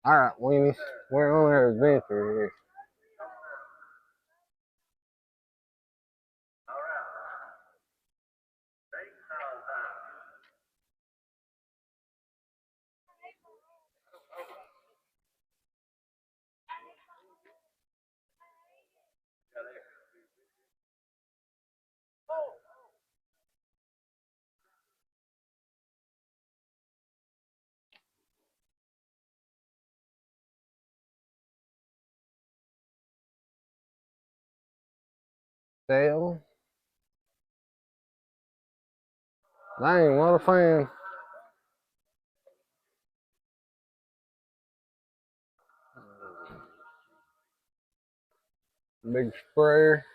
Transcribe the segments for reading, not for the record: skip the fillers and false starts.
Alright, weenies. We're on our adventure here. Dale. Dang, what a fan. Big sprayer.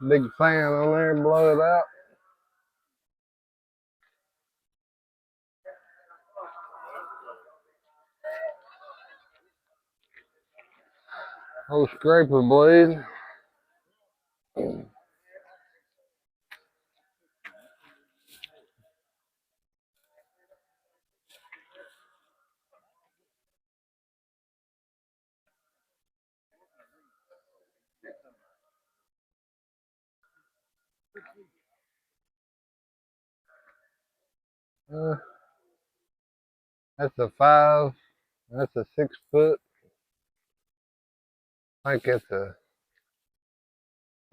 Big fan on there, blow it out. Old scraper blade. Uh, that's a 5. That's a 6 foot. I think it's the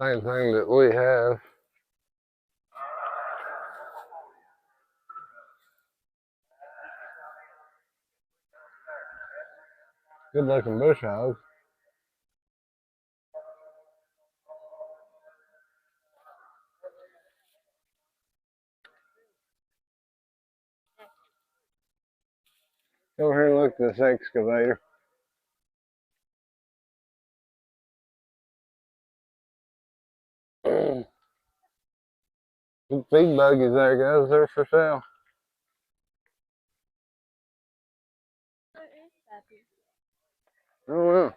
same thing that we have. Good looking bush hog. Go over here and look at this excavator. Some feed buggies there, guys. They're for sale. Oh, well.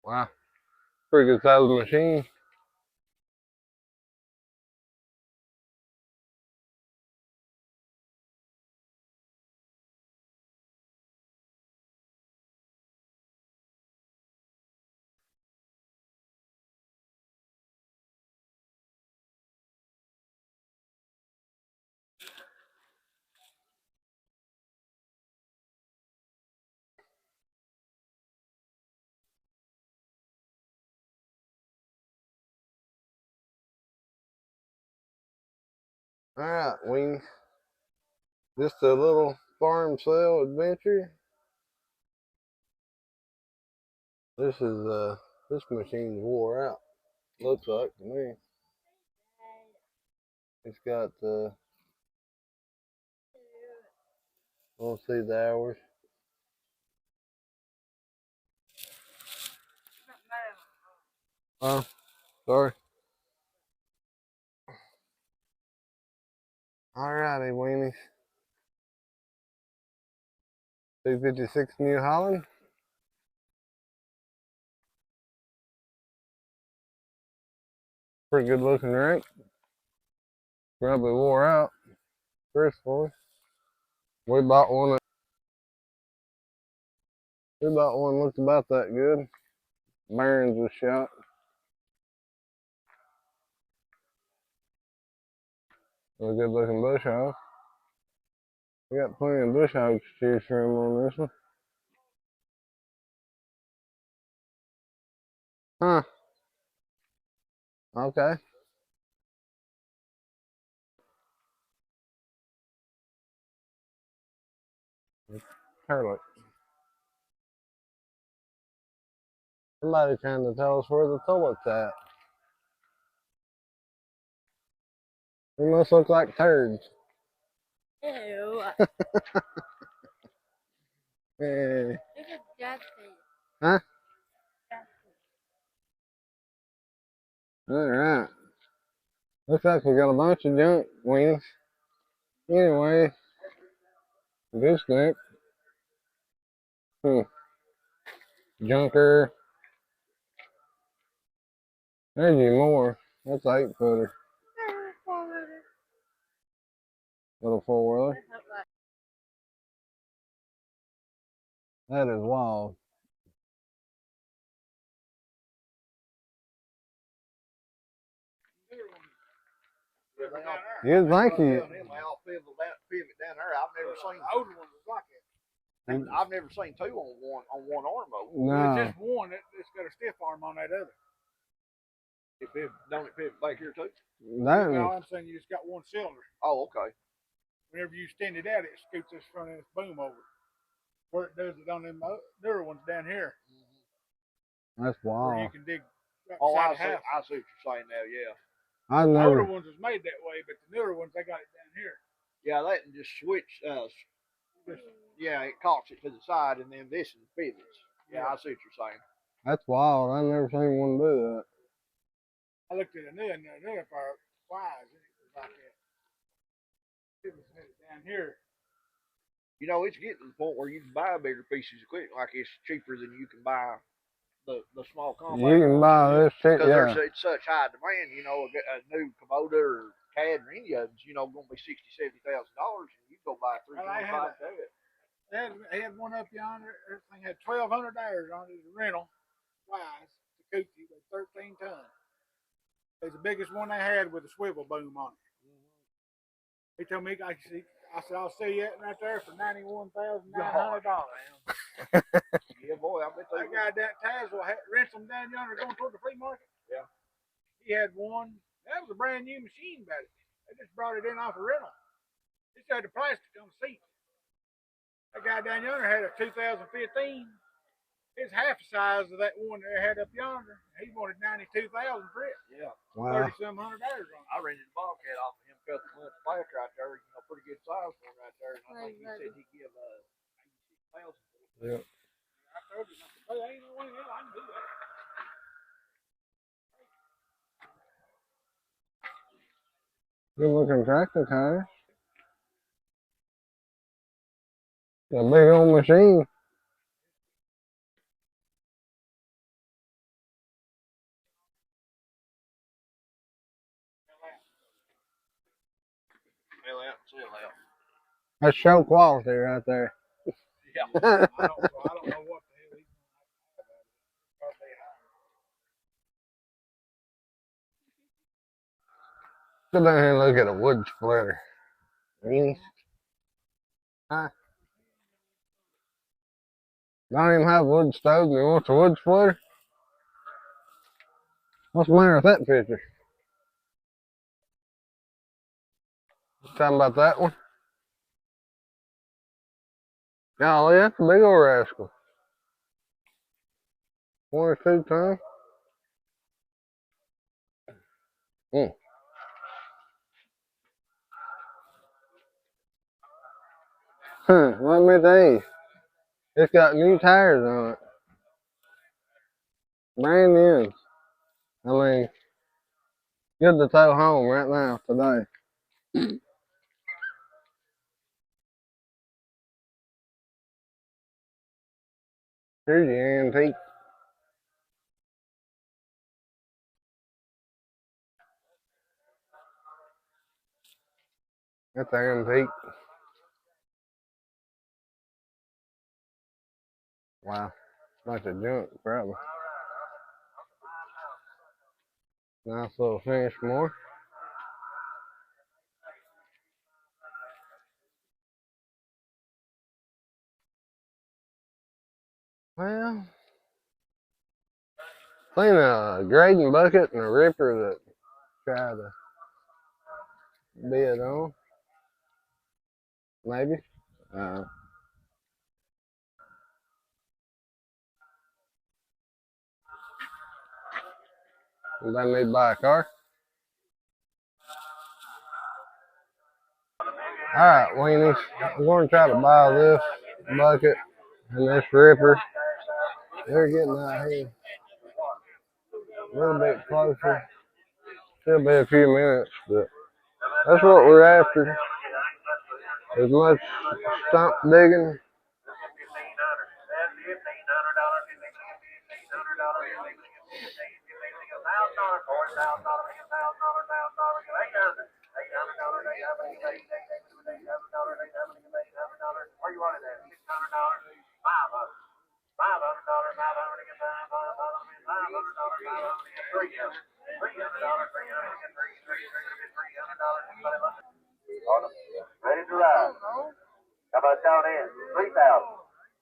Wow. Pretty good size machine. Alright, we just a little farm sale adventure. This machine's wore out. Looks like to me. It's got the we'll see the hours. Oh, sorry. Alrighty, weenies. 256 New Holland. Pretty good looking wreck. Probably wore out. Truthfully. We bought one looked about that good. Bearings was shot. A good looking bush hog. We got plenty of bush hogs to choose from on this one. Huh. Okay. Turlet. Somebody trying to tell us where the toilet's at. They must look like turds. Ew. Hey. Look at that thing. Huh? Alright. Looks like we got a bunch of junk wings. Anyway, disconnect. Junker. There's you more. That's an 8-footer. Little 4-wheeler. That is wild. Yeah, thank you. Pivot down there. I've never seen older ones like it. I've never seen two on one arm though. No. It's just one that's got a stiff arm on that other. Don't it pivot back here too? That, Well, I'm saying you just got one cylinder. Oh, okay. Whenever you extend it out, it scoots this front end boom over. Where it does it on them newer ones down here. that's Where wild. you can dig right beside the house. I see what you're saying now, yeah. I The never. older ones was made that way, but the newer ones, they got it down here. Yeah, that can just switch. Yeah, it cocks it to the side, and then this and pivots. Yeah, I see what you're saying. That's wild. I never seen one do that. I looked at another part, wise, and it was like that. It was down here. You know, it's getting to the point where you can buy bigger pieces of equipment. Like it's cheaper than you can buy the small compact. You can buy this shit, because yeah. it's such high demand. You know, a new Kubota or CAD or any of them, you know, going to be $60,000, $70,000, and you go buy 325. They had one up yonder. Everything had 1,200 hours on it. It was a rental, wise, Takuti, with 13 tons. It's the biggest one they had with a swivel boom on it. He told me, I said, I'll see you right there for $91,900. Yeah, boy, I bet that guy down Tazewell rents them down yonder going toward the flea market. Yeah. He had one. That was a brand new machine about it. They just brought it in off a rental. It had the plastic on the seat. That guy down yonder had a 2015. It's half the size of that one they had up yonder. He wanted $92,000 for it. Yeah. Wow. 30-some hundred hours on it. I rented the Bobcat off of him a couple months back right there. You know, pretty good size for him right there. And I think he said he'd give $86,000 for it. Yeah. I told him, hey, ain't no way in hell I can do that. Good looking tractor tires. A big old machine. That's show quality right there. Yeah. I don't know what the hell he's Sit down here and look at a wood splitter. Really? Huh? Don't even have wood stove and he wants a wood splitter? What's the matter with that picture? Talking about that one? Golly, that's a big old rascal. 22 tons. Let me tell you. It's got new tires on it. Brand new. I mean, good to tow home right now, today. Here's your antique. That's antique. Wow. Bunch of junk, probably. Nice little finish more. Well, seen a grading bucket and a ripper that tried to bid on. Maybe. Anybody need to buy a car? Alright, weenies. I'm going to try to buy this bucket and this ripper. They're getting out here a little bit closer. Still be a few minutes, but that's what we're after. as much stump digging. Ready to ride. How about down in? 3,000.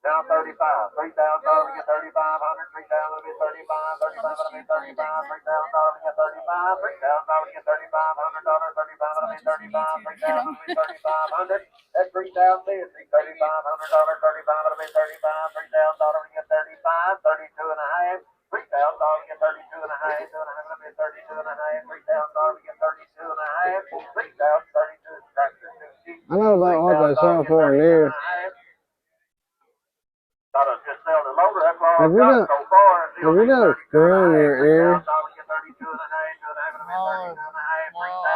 Down 35. $3,000 to get 3,500. 3,000 to get 35. 35 to get 35. $3,000 to get 35. $3,000 to get $3,500. 35 to get 35. $3,000 to get 3,500. That's 3,000 is $3,500. 35 to get 35. $3,000 to get 35. 32 and a half. $3,000 to get 32 and a half. 2 and a half to get 32 and a half. $3,000 to get 32 and a half. 3,000 32 tractor. I know about what they sell for in here. Have you got a screw in your ear? I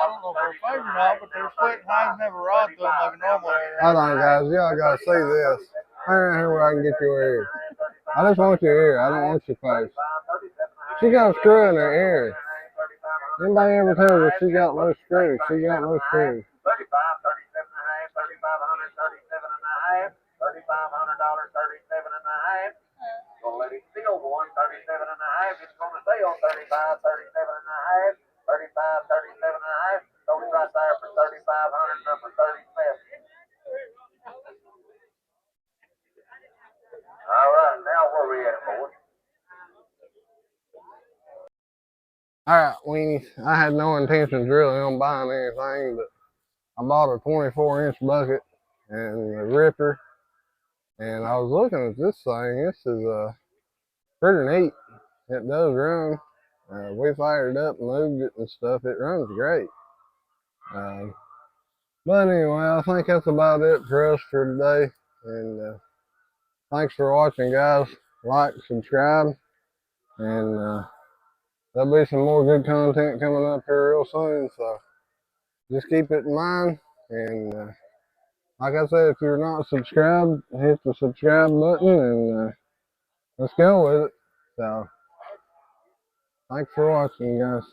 don't know for a fact or not, but their foot and hands never ride to them like a normal hair. Hold on, guys. Y'all gotta see this. Hang around here where I can get your ear. I just want your ear. I don't want your face. She got a screw in her ear. Anybody ever tell her she got loose screws? She got loose screws. 35, 37 and a half, 3,500, 37 and a half, $3,500, 37 and a half. Gonna let him steal one, 37 and a half. It's gonna stay on 35, 37 and a half, 35, 37 and a half. So he's right there for 3,500, number 37. All right, now where we at, boys? Alright, Weenie. I had no intentions really on buying anything, but I bought a 24-inch bucket and a ripper. And I was looking at this thing. This is pretty neat. It does run. We fired it up, moved it and stuff. It runs great. But anyway, I think that's about it for us for today. And thanks for watching, guys. Like, subscribe, and there'll be some more good content coming up here real soon. So just keep it in mind. And like I said, if you're not subscribed, hit the subscribe button and let's go with it. So thanks for watching, guys.